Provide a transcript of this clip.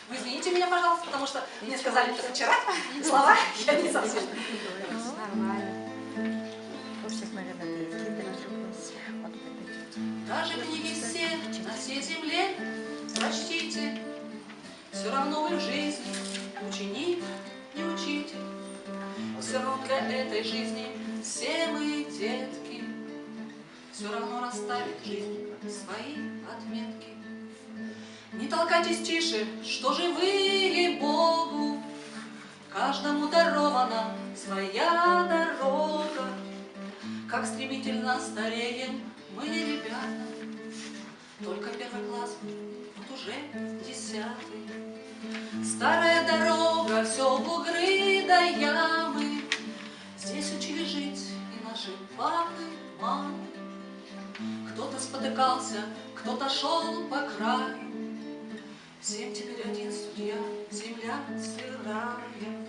Вы извините меня, пожалуйста, потому что мне сказали это вчера. Слова я не совсем. Даже книги все на всей земле прочтите, все равно вы в жизни ученик, не учитель. Все равно для этой жизни все мы детки. Все равно расставит жизнь свои отметки. Не толкайтесь тише, что живые Богу, каждому дарована своя дорога. Как стремительно стареем мы, ребята, только первый класс, вот уже 10-й. Старая дорога, все бугры да ямы. Здесь учили жить и наши папы, мамы. Кто-то спотыкался, кто-то шел по краю. Всем теперь один судья, земля сырая.